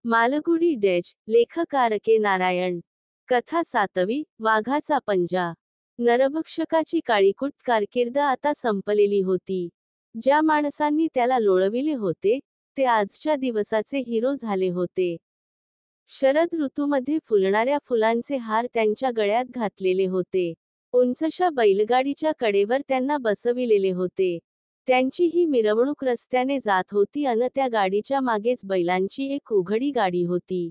Malgudi dash लेखक R के नारायण. कथा 7वी वाघाचा पंजा. नरभक्षकाची काळीकुट कारकीर्द आता संपलेली होती. ज्या माणसांनी त्याला लोळविले होते ते आजच्या दिवसाचे हिरो झाले होते. शरद ऋतूमध्ये फुलणाऱ्या फुलांचे हार त्यांच्या गळ्यात घातलेले होते. उंचशा बैलगाडीच्या कडेवर त्यांना बसविलेले होते. त्यांची ही मिरवणूक रस्त्याने जात होती अन त्या गाडीच्या मागेच बैलांची एक उघडी गाडी होती.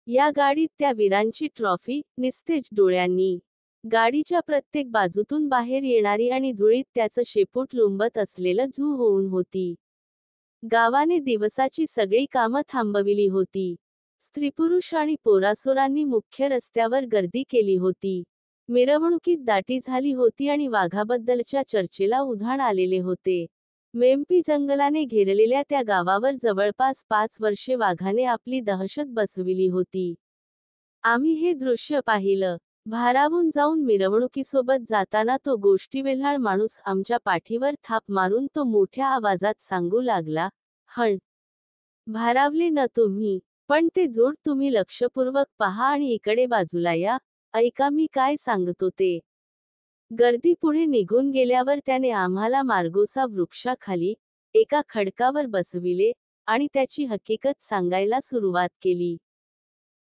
या गाडीत त्या वीरांची ट्रॉफी निस्तेज डोळ्यांनी. गाडीच्या प्रत्येक बाजूतून बाहेर येणारी आणि धुळीत त्याचं शेपूट लुंबत असलेलं झू होऊन होती. गावाने दिवसाची सगळी कामं थांबविली होती. स्त्रीपुरुष आणि पोरासोरांनी मुख्य रस्त्यावर गर्दी केली होती. मिरवणुकीत दाटी झाली होती आणि वाघाबद्दलच्या चर्चेला उधाण आलेले होते. मेम्पी जंगलाने घेरलेल्या त्या गावावर जवळपास 5 वर्षे वाघाने आपली दहशत बसविली होती. आम्ही हे दृश्य पाहिलं. भारावून जाऊन मिरवणुकीसोबत जाताना तो गोष्टीवेल्हाळ माणूस आमच्या पाठीवर थाप मारून तो मोठ्या आवाजात सांगू लागला, हण. भारावले न तुम्ही, पण ते धूळ तुम्ही लक्षपूर्वक पहा आणि इकडे बाजूला या, ऐका मी काय सांगतो ते. गर्दी पुढे निघून गेल्यावर त्याने आम्हाला मार्गोसा वृक्षाखाली एका खडकावर बसविले आणि त्याची हकीकत सांगायला सुरुवात केली.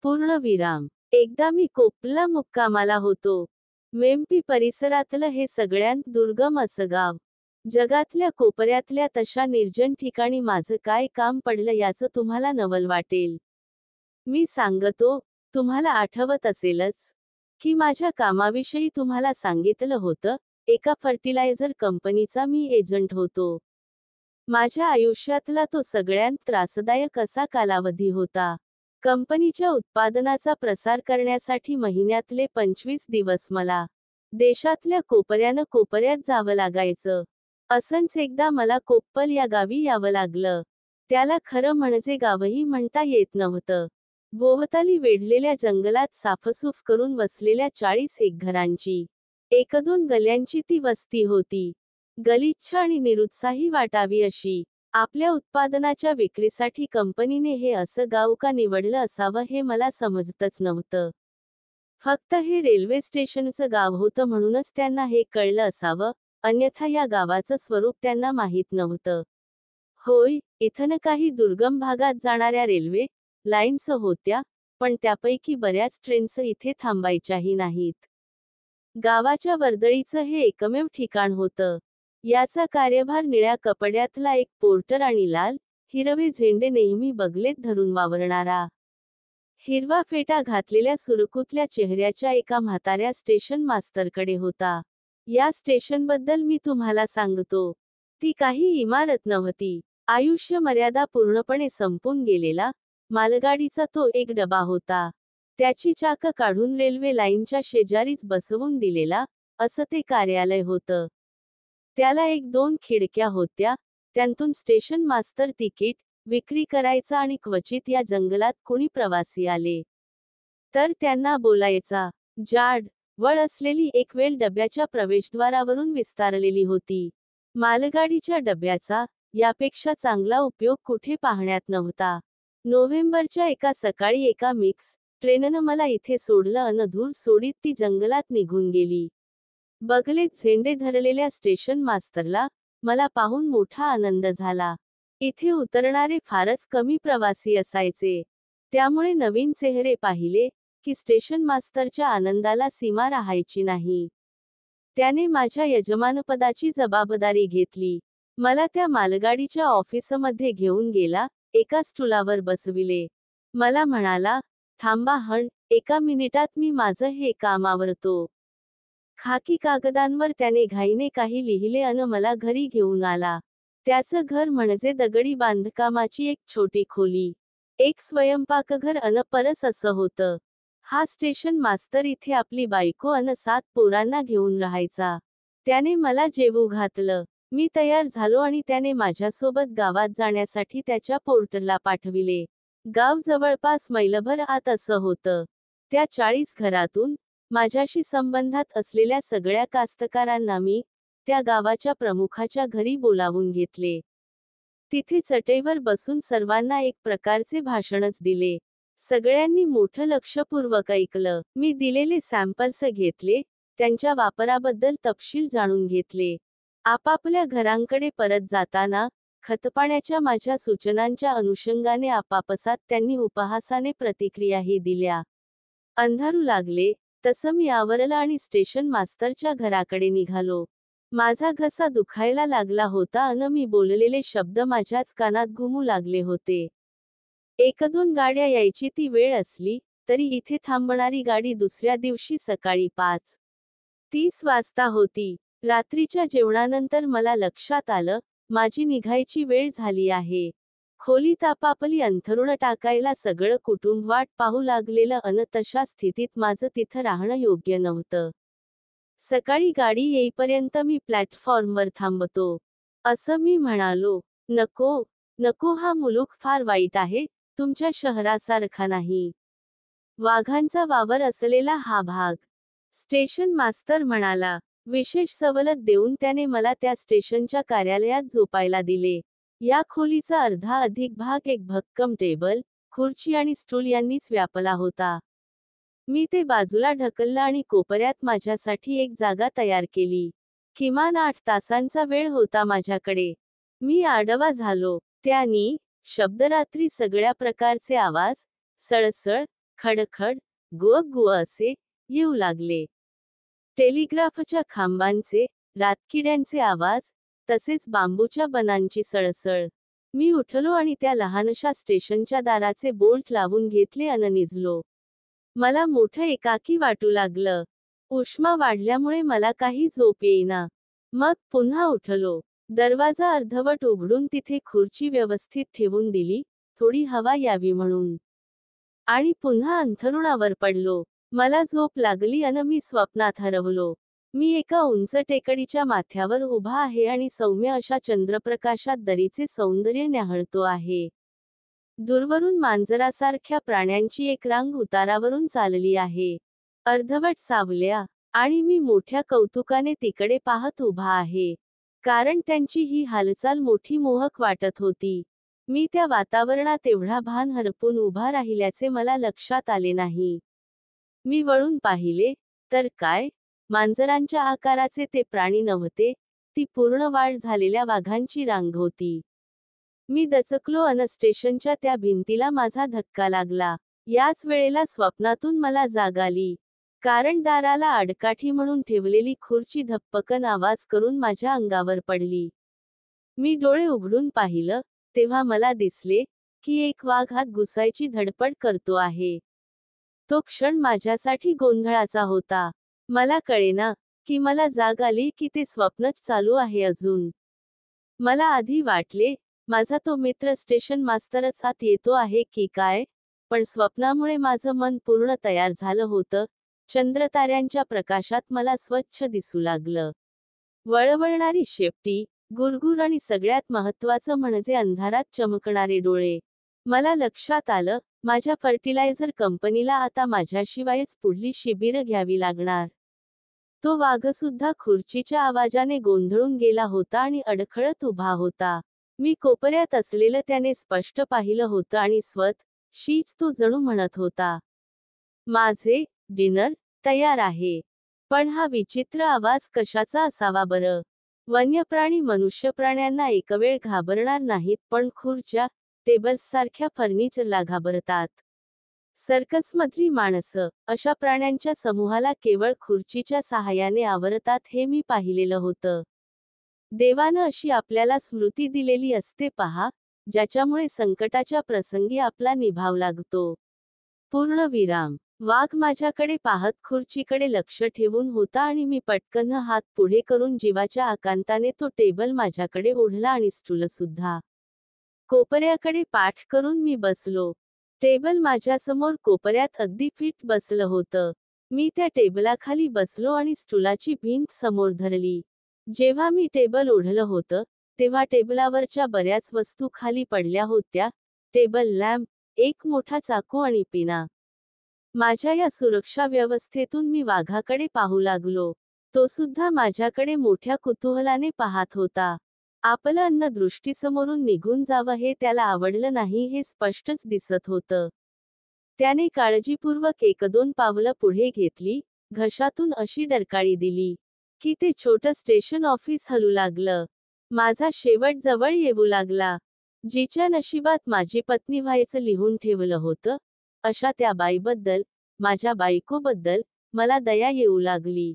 पूर्णविराम. एकदा मी कोप्पला मुक्कामाला होतो. मेम्पी परिसरातलं हे सगळ्यांत दुर्गम असं गाव. जगातल्या कोपऱ्यातल्या तशा निर्जन ठिकाणी माझं काय काम पडलं याचं तुम्हाला नवल वाटेल. मी सांगतो, तुम्हाला आठवत असेलच की माझ्या कामाविषयी तुम्हाला सांगितलं होतं, एका फर्टिलायझर कंपनीचा मी एजंट होतो. माझ्या आयुष्यातला तो सगळ्यांत त्रासदायक असा कालावधी होता. कंपनीच्या उत्पादनाचा प्रसार करण्यासाठी महिन्यातले 25 दिवस मला देशातल्या कोपऱ्यानं कोपऱ्यात जावं लागायचं. असंच एकदा मला कोप्पल या गावी यावं लागलं. त्याला खरं म्हणजे गावही म्हणता येत नव्हतं. भोवताली वेढलेल्या जंगलात साफसूफ करून वसलेल्या 40 घरांची 1-2 गल्ल्यांची ती वस्ती होती. गलिच्छ आणि निरुत्साही वाटावी अशी. आपल्या उत्पादनाच्या विक्रीसाठी कंपनीने हे असं गाव का निवडलं असावं हे मला समजतच नव्हतं. फक्त हे रेल्वे स्टेशनचं गाव होतं म्हणूनच त्यांना हे कळलं असावं, अन्यथा या गावाचं स्वरूप त्यांना माहीत नव्हतं. होय, इथनं काही दुर्गम भागात जाणाऱ्या रेल्वे लाईन्स होत्या, पण त्यापैकी बऱ्याच ट्रेन्स इथे थांबायच्याही नाहीत. गावाच्या वर्दळीचं हे एकमेव ठिकाण होतं. याचा कार्यभार निळ्या कपड्यातला एक पोर्टर आणि लाल, हिरवे झेंडे नेहमी बगलेत धरून वावरणारा, हिरवा फेटा घातलेल्या सुरकुतल्या चेहऱ्याच्या एका म्हाताऱ्या स्टेशन मास्तरकडे होता. या स्टेशनबद्दल मी तुम्हाला सांगतो. ती काही इमारत नव्हती. आयुष्य मर्यादा पूर्णपणे संपून गेलेला मालगाडीचा तो एक डबा होता. त्याची चाकं काढून रेल्वे लाईनच्या शेजारीच बसवून दिलेला असं ते कार्यालय होतं. त्याला 1-2 खिडक्या होत्या. त्यांतून स्टेशन मास्तर तिकीट विक्री करायचा आणि क्वचित या जंगलात कुणी प्रवासी आले तर त्यांना बोलायचा. जाड वळ असलेली एक वेल डब्याच्या प्रवेशद्वारावरून विस्तारलेली होती. मालगाडीच्या डब्याचा यापेक्षा चांगला उपयोग कुठे पाहण्यात नव्हता. नोव्हेंबरच्या एका सकाळी एका मिक्स ट्रेननं मला इथे सोडलं अन धूर सोडीत ती जंगलात निघून गेली. बगलेत झेंडे धरलेल्या स्टेशन मास्तरला मला पाहून मोठा आनंद झाला. इथे उतरणारे फारच कमी प्रवासी असायचे. त्यामुळे नवीन चेहरे पाहिले की स्टेशन मास्तरच्या आनंदाला सीमा राहायची नाही. त्याने माझ्या यजमानपदाची जबाबदारी घेतली. मला त्या मालगाडीच्या ऑफिसमध्ये घेऊन गेला, एका स्टूलावर बसविले. मला म्हणाला, थांबा हण, 1 मिनिटात मी माझं हे काम आवरतो. खाकी कागदांवर त्याने घाईने काही लिहिले अन मला घरी घेऊन आला. त्याचं घर म्हणजे दगडी बांधकामाची एक छोटी खोली, एक स्वयंपाकघर अन परस असं होतं. हा स्टेशन मास्तर इथे आपली बायको अन 7 पोरांना घेऊन राहायचा. त्याने मला जेवू घातलं. मी तयार झालो आणि त्याने माझ्यासोबत गावात जाण्यासाठी त्याच्या पोर्टरला पाठविले. गाव जवळपास मैलभर आत असं होतं. त्या 40 घरातून माझ्याशी संबंधात असलेल्या सगळ्या कास्तकारांना मी त्या गावाच्या प्रमुखाच्या घरी बोलावून घेतले. तिथे चटईवर बसून सर्वांना एक प्रकारचे भाषणच दिले. सगळ्यांनी मोठं लक्षपूर्वक ऐकलं. मी दिलेले सॅम्पल्स घेतले, त्यांच्या वापराबद्दल तपशील जाणून घेतले. आपापल्या घरांकडे परत जाताना, खतपाण्याच्या माझ्या सूचनांच्या अनुषंगाने आपापसात त्यांनी उपहासाने प्रतिक्रियाही दिल्या. अंधारू लागले, तसं मी आवरलं आणि स्टेशन मास्तरच्या घराकडे निघालो. माझा घसा दुखायला लागला होता अन मी बोललेले शब्द माझ्याच कानात घुमू लागले होते. 1-2 गाड्या यायची ती वेळ असली, तरी इथे थांबणारी गाडी दुसऱ्या दिवशी सकाळी 5:30 वाजता होती. रात्रीच्या जेवणानंतर मला लक्षात आलं, माझी निघायची वेळ झाली आहे. खोलीत आपापली अंथरुणं टाकायला सगळं कुटुंब वाट पाहू लागलेलं अन तशा स्थितीत माझं तिथं राहणं योग्य नव्हतं. सकाळी गाडी येईपर्यंत मी प्लॅटफॉर्मवर थांबतो, असं मी म्हणालो. नको, नको, हा मुलूक फार वाईट आहे, तुमच्या शहरासारखा नाही. वाघांचा वावर असलेला हा भाग. स्टेशन मास्तर म्हणाला. विशेष सवलत देऊन त्याने मला त्या स्टेशनच्या कार्यालयात झोपायला दिले. या खोलीचा अर्धा अधिक भाग एक भक्कम टेबल, खुर्ची आणि स्टूल यांनीच व्यापला होता. मी ते बाजूला ढकललं आणि कोपऱ्यात माझ्यासाठी एक जागा तयार केली. किमान 8 तासांचा वेळ होता माझ्याकडे. मी आडवा झालो. त्यांनी शब्दरात्री सगळ्या प्रकारचे आवाज, सळसळ, खडखड, गुअ असे येऊ लागले. टेलिग्राफच्या खांबांचे, रातकिड्यांचे आवाज, तसेच बांबूच्या बनांची सळसळ. मी उठलो आणि त्या लहानशा स्टेशनच्या दाराचे बोल्ट लावून घेतले अन निजलो. मला मोठं एकाकी वाटू लागलं. उष्मा वाढल्यामुळे मला काही झोप येईना. मग पुन्हा उठलो. दरवाजा अर्धवट उघडून तिथे खुर्ची व्यवस्थित ठेवून दिली, थोडी हवा यावी म्हणून. आणि पुन्हा अंथरुणावर पडलो. मला झोप लागली अन मी स्वप्नात हरवलो. मी एका उंच टेकडीच्या माथ्यावर उभा आहे आणि सौम्य अशा चंद्रप्रकाशात दरीचे सौंदर्य न्याहाळतो आहे. दूरवरून मांजरासारख्या प्राण्यांची एक रांग उतारावरून चालली आहे. अर्धवट सावल्या. आणि मी मोठ्या कौतुकाने तिकडे पाहत उभा आहे. कारण त्यांची ही हालचाल मोठी मोहक वाटत होती. मी त्या वातावरणात एवढा भान हरपून उभा राहिल्याचे मला लक्षात आले नाही. मी वळून पाहिले, तर काय, मांजरांच्या आकाराचे ते प्राणी नव्हते, ती पूर्ण वाढ झालेल्या वाघांची रांग होती. मी दचकलो अन स्टेशनच्या त्या भिंतीला माझा धक्का लागला. याच वेळेला स्वप्नातून मला जाग आली. कारण दाराला आडकाठी म्हणून ठेवलेली खुर्ची धप्पकन आवाज करून माझ्या अंगावर पडली. मी डोळे उघडून पाहिलं, तेव्हा मला दिसले, की एक वाघ आत घुसायची धडपड करतो आहे. तो क्षण माझ्यासाठी गोंधळाचा होता. मला कळेना, की मला जाग आली की ते स्वप्नच चालू आहे अजून. मला आधी वाटले, माझा तो मित्र स्टेशन मास्तरच आत येतो आहे की काय, पण स्वप्नामुळे माझं मन पूर्ण तयार झालं होतं. चंद्रताऱ्यांच्या प्रकाशात मला स्वच्छ दिसू लागलं. वळवळणारी शेपटी, गुरगुर आणि सगळ्यात महत्त्वाचं म्हणजे अंधारात चमकणारे डोळे. मला लक्षात आलं, माझ्या फर्टिलायझर कंपनीला आता माझ्याशिवायच पुढली शिबिरं घ्यावी लागणार. तो वाघसुद्धा खुर्चीच्या आवाजाने गोंधळून गेला होता आणि अडखळत उभा होता. मी कोपऱ्यात असलेलं त्याने स्पष्ट पाहिलं होतं आणि शीच तो जणू म्हणत होता, माझे डिनर तयार आहे. पण हा विचित्र आवाज कशाचा असावा बरं? वन्यप्राणी मनुष्य प्राण्यांना एकवेळ घाबरणार नाहीत, पण खुर्च्या, टेबल्ससारख्या फर्निचरला घाबरतात. सर्कसमधली माणसं, अशा प्राण्यांच्या समूहाला केवळ खुर्चीच्या सहाय्याने आवरतात हे मी पाहिलेलं होतं. देवानं अशी आपल्याला स्मृती दिलेली असते पहा, ज्याच्यामुळे संकटाच्या प्रसंगी आपला निभाव लागतो. पूर्णविराम. वाघ माझ्याकडे पाहत खुर्चीकडे लक्ष ठेवून होता आणि मी पटकन हात पुढे करून जीवाच्या आकांताने तो टेबल माझ्याकडे ओढला आणि स्टूलसुद्धा. कोपऱ्याकडे पाठ करून मी बसलो. टेबल माझ्यासमोर कोपऱ्यात अगदी फिट बसलं होतं. मी त्या टेबलाखाली बसलो आणि स्टूलाची भिंत समोर धरली. जेव्हा मी टेबल ओढलं होतं, तेव्हा टेबलावरच्या बऱ्याच वस्तू खाली पडल्या होत्या. टेबल लॅम्प, एक मोठा चाकू आणि पिना. माझ्या या सुरक्षा व्यवस्थेतून मी वाघाकडे पाहू लागलो. तो सुद्धा माझ्याकडे मोठ्या कुतूहलाने पाहत होता. आपलं अन्न दृष्टीसमोरून निघून जावं हे त्याला आवडलं नाही हे स्पष्टच दिसत होतं. त्याने काळजीपूर्वक 1-2 पावलं पुढे घेतली, घशातून अशी डरकाळी दिली, की ते छोटं स्टेशन ऑफिस हलू लागलं. माझा शेवट जवळ येऊ लागला. जिच्या नशिबात माझी पत्नी व्हायचं लिहून ठेवलं होतं, अशा त्या बाईबद्दल, माझ्या बायकोबद्दल, मला दया येऊ लागली.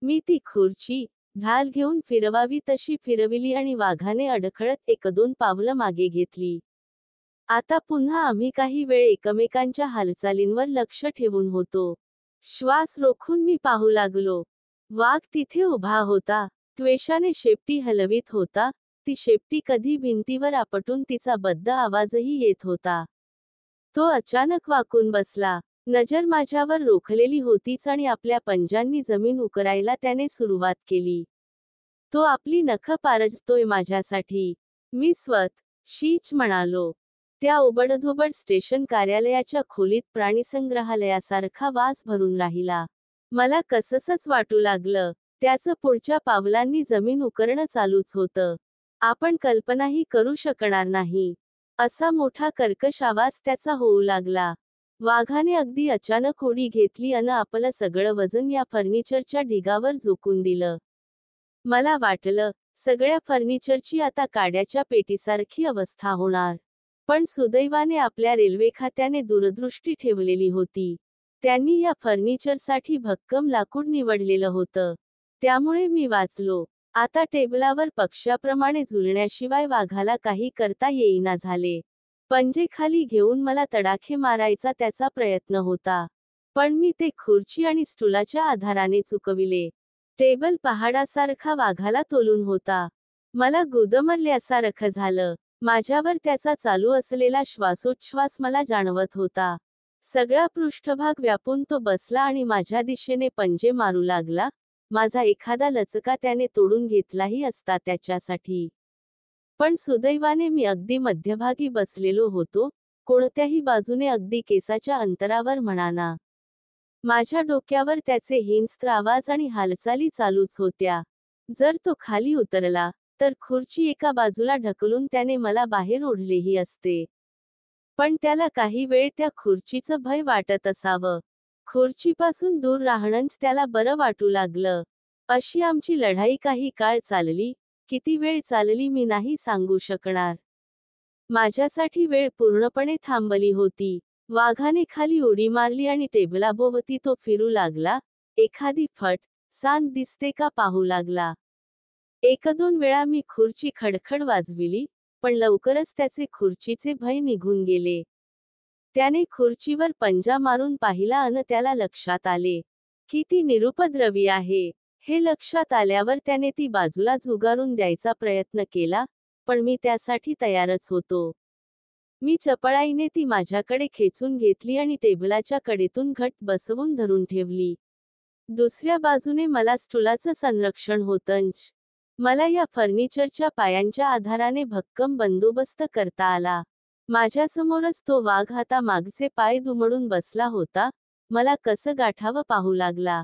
मी ती खुर्ची, ढाल घेऊन फिरवावी तशी फिरविली आणि वाघाने अडखळत 1-2 पावलं मागे घेतली. आता पुन्हा आम्ही काही वेळ एकमेकांच्या हालचालींवर लक्ष ठेवून होतो. श्वास रोखून मी पाहू लागलो. वाघ तिथे उभा होता. त्वेषाने शेपटी हलवीत होता. ती शेपटी कधी भिंतीवर आपटून तिचा बद्ध आवाजही येत होता. तो अचानक वाकून बसला. नजर माझ्यावर रोखलेली होतीच आणि आपल्या पंजांनी जमीन उकरायला त्याने सुरुवात केली. तो आपली नखं पारजतोय माझ्यासाठी. मी शीच म्हणालो. त्या ओबडधोबड स्टेशन कार्यालयाच्या खोलीत प्राणीसंग्रहालयासारखा वास भरून राहिला. मला कसंसच वाटू लागलं. त्याचं पुढच्या पावलांनी जमीन उकरणं चालूच होतं. आपण कल्पनाही करू शकणार नाही. असा मोठा कर्कश आवाज त्याचा होऊ लागला. वाघाने अगदी अचानक उडी घेतली अन आपलं सगळं वजन या फर्निचरच्या ढिगावर झोकून दिलं. मला वाटलं, सगळ्या फर्निचरची आता काड्याच्या पेटीसारखी अवस्था होणार. पण सुदैवाने आपल्या रेल्वे खात्याने दूरदृष्टी ठेवलेली होती. त्यांनी या फर्निचरसाठी भक्कम लाकूड निवडलेलं होतं. त्यामुळे मी वाचलो. आता टेबलावर पक्ष्याप्रमाणे झुलण्याशिवाय वाघाला काही करता येईना झाले. पंजे खाली घेऊन मला तडाखे मारायचा त्याचा प्रयत्न होता. पण मी ते खुर्ची आणि स्टूलाच्या आधाराने चुकविले. टेबल पहाडासारखा वाघाला तोलून होता. मला गुदमरल्यासारखं झालं. माझ्यावर त्याचा चालू असलेला श्वासोच्छ्वास मला जाणवत होता. सगळा पृष्ठभाग व्यापून तो बसला आणि माझ्या दिशेने पंजे मारू लागला. माझा एखादा लचका त्याने तोडून घेतलाही असता त्याच्यासाठी. पण सुदैवाने मी अगदी मध्यभागी बसलेलो होतो, कोणत्याही बाजूने अगदी केसाच्या अंतरावर म्हणाना. माझ्या डोक्यावर त्याचे हिंस्त्र आवाज आणि हालचाली चालूच होत्या. जर तो खाली उतरला, तर खुर्ची एका बाजूला ढकलून त्याने मला बाहेर ओढलेही असते. पण त्याला काही वेळ त्या खुर्चीचं भय वाटत असावं. खुर्चीपासून दूर राहणंच त्याला बरं वाटू लागलं. अशी आमची लढाई काही काळ चालली. किती वेळ चालली मी नाही सांगू शकणार. माझ्यासाठी वेळ पूर्णपणे थांबली होती. वाघाने खाली उडी मारली आणि टेबलाभोवती तो फिरू लागला. एखादी सांद दिसते का पाहू लागला. 1-2 वेळा मी खुर्ची खडखड वाजविली, पण लवकरच त्याचे खुर्चीचे भय निघून गेले. त्याने खुर्चीवर पंजा मारून पाहिला अन त्याला लक्षात आले, की ती निरुपद्रवी आहे. हे लक्षात आल्यावर त्याने ती बाजूला झुगारून द्यायचा प्रयत्न केला, पण मी त्यासाठी तयारच होतो. मी चपळाईने ती माझ्याकडे खेचून घेतली आणि टेबलाच्या कडेतून घट्ट बसवून धरून ठेवली. दुसऱ्या बाजूने मला स्टूलाचं संरक्षण होतंच. मला या फर्निचरच्या पायांच्या आधाराने भक्कम बंदोबस्त करता आला. माझ्यासमोरच तो वाघ आता मागचे पाय दुमडून बसला होता. मला कसं गाठावं पाहू लागला.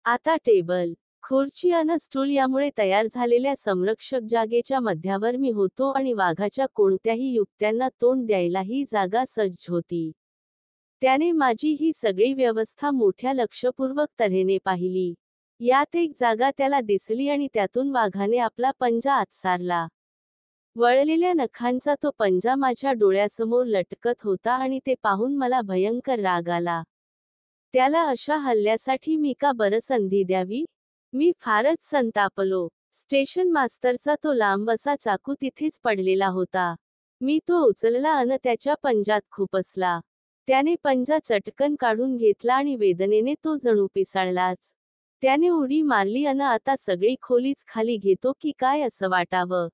आता टेबल, खुर्ची अन स्टूल यामुळे तयार झालेल्या संरक्षक जागेच्या मध्यावर मी होतो आणि वाघाच्या कोणत्याही युक्त्यांना तोंड द्यायला ही जागा सज्ज होती. त्याने माझी ही सगळी व्यवस्था मोठ्या लक्षपूर्वक तऱ्हेने पाहिली. यात एक जागा त्याला दिसली आणि त्यातून वाघाने आपला पंजा आत सारला. वळलेल्या नखांचा तो पंजा माझ्या डोळ्यासमोर लटकत होता आणि ते पाहून मला भयंकर राग आला. त्याला अशा हल्ल्यासाठी मी का बरं संधी द्यावी? मी फारच संतापलो. स्टेशन मास्तरचा तो लांब असा चाकू तिथेच पडलेला होता. मी तो उचलला अन त्याच्या पंजात खुपसला. त्याने पंजा चटकन काढून घेतला आणि वेदनेने तो जणू पिसाळलाच. त्याने उडी मारली अन आता सगळी खोलीच खाली घेतो की काय असं वाटावं.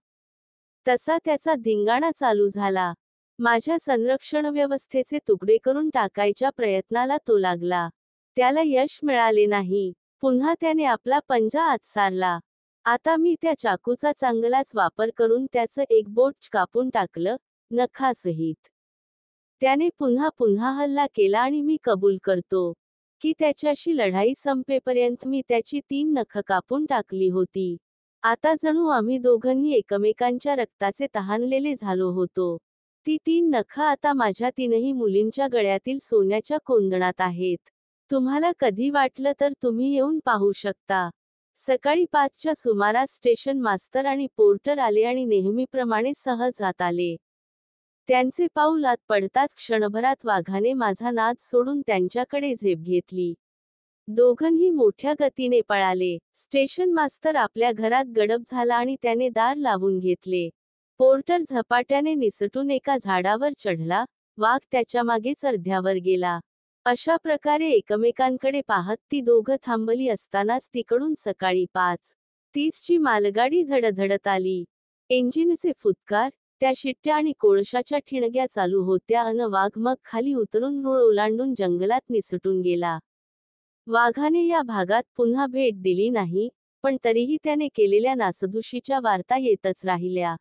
तसा त्याचा धिंगाणा चालू झाला. माझ्या संरक्षण व्यवस्थेचे तुकडे करून टाकायच्या प्रयत्नाला तो लागला. त्याला यश मिळाले नाही. पुन्हा त्याने आपला पंजा आत सारला. आता मी त्या चाकूचा चांगलाच वापर करून त्याचं एक बोट कापून टाकलं, नखासहित. त्याने पुन्हा पुन्हा हल्ला केला आणि मी कबूल करतो, की त्याच्याशी लढाई संपेपर्यंत मी त्याची 3 नखं कापून टाकली होती. आता जणू आम्ही दोघंही एकमेकांच्या रक्ताचे तहानलेले झालो होतो. ती 3 नखं आता माझ्या 3ही मुलींच्या गळ्यातील सोन्याच्या कोंदणात आहेत. तुम्हाला कधी वाटलं तर तुम्ही येऊन पाहू शकता. सकाळी 5च्या सुमारास स्टेशन मास्तर आणि पोर्टर आले आणि नेहमीप्रमाणे सहज आत आले. त्यांचे पाऊल आत पडताच क्षणभरात वाघाने माझा नाद सोडून त्यांच्याकडे झेप घेतली. दोघंही मोठ्या गतीने पळाले. स्टेशन मास्तर आपल्या घरात गडप झाला आणि त्याने दार लावून घेतले. पोर्टर झपाट्याने निसटून एका झाडावर चढला. वाघ त्याच्यामागेच अर्ध्यावर गेला. अशा प्रकारे एकमेकांकडे पाहत ती दोघं थांबली असतानाच तिकडून सकाळी 5:30ची मालगाडी धडधडत आली. इंजिनचे फुटकार, त्या शिट्ट्या आणि कोळशाच्या ठिणग्या चालू होत्या अन वाघ मग खाली उतरून रूळ ओलांडून जंगलात निसटून गेला. वाघाने या भागात पुन्हा भेट दिली नाही, पण तरीही त्याने केलेल्या नासधुशीच्या वार्ता येतच राहिल्या.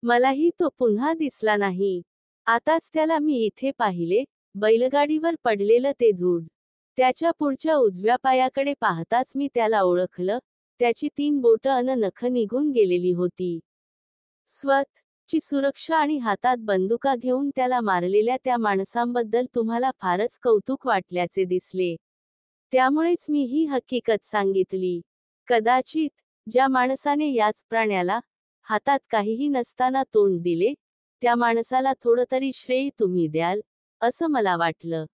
मलाही तो पुन्हा दिसला नाही. आताच त्याला मी इथे पाहिले, बैलगाडीवर पडलेलं ते धूड. त्याच्या पुढच्या उजव्या पायाकडे पाहताच मी त्याला ओळखलं. त्याची 3 बोटं अन नखं निघून गेलेली होती. स्वतःची सुरक्षा आणि हातात बंदुका घेऊन त्याला मारलेल्या त्या माणसांबद्दल तुम्हाला फारच कौतुक वाटल्याचे दिसले. त्यामुळेच मी ही हकीकत सांगितली. कदाचित, ज्या माणसाने याच प्राण्याला, हातात काहीही नसताना तोंड दिले, त्या माणसाला थोडं तरी श्रेय तुम्ही द्याल, असं मला वाटलं.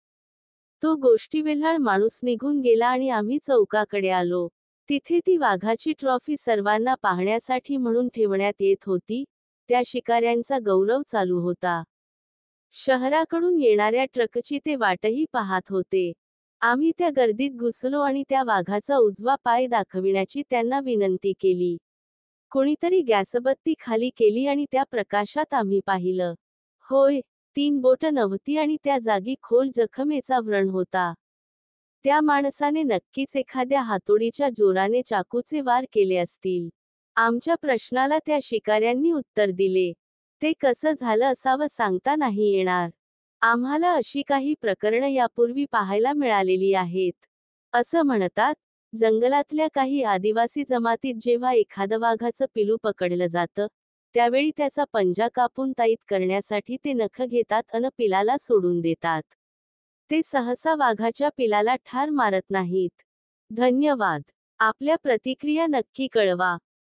तो गोष्टीवेल्हाळ माणूस निघून गेला आणि आम्ही चौकाकडे आलो. तिथे ती वाघाची ट्रॉफी सर्वांना पाहण्यासाठी म्हणून ठेवण्यात येत होती. त्या शिकाऱ्यांचा गौरव चालू होता. शहराकडून येणाऱ्या ट्रकची ते वाटही पाहत होते. आम्ही त्या गर्दीत घुसलो आणि त्या वाघाचा उजवा पाय दाखविण्याची त्यांना विनंती केली. कोणीतरी गॅसबत्ती खाली केली आणि त्या प्रकाशात आम्ही पाहिलं. होय, 3 बोटं नव्हती आणि त्या जागी खोल जखमेचा व्रण होता. त्या माणसाने नक्कीच एखाद्या हातोडीच्या जोराने चाकूचे वार केले असतील. आमच्या प्रश्नाला त्या शिकाऱ्यांनी उत्तर दिले. ते कसं झालं असावं सांगता नाही येणार. आम्हाला अशी काही प्रकरणं यापूर्वी पाहायला मिळालेली आहेत. असं म्हणतात, जंगलातल्या काही आदिवासी जमातीत जेव्हा एखादं वाघाचं पिलू पकडलं जातं, त्यावेळी त्याचा पंजा कापून ताईत करण्यासाठी ते नखं घेतात अन पिलाला सोडून देतात. ते सहसा वाघाच्या पिलाला ठार मारत नाहीत. धन्यवाद. आपल्या प्रतिक्रिया नक्की कळवा.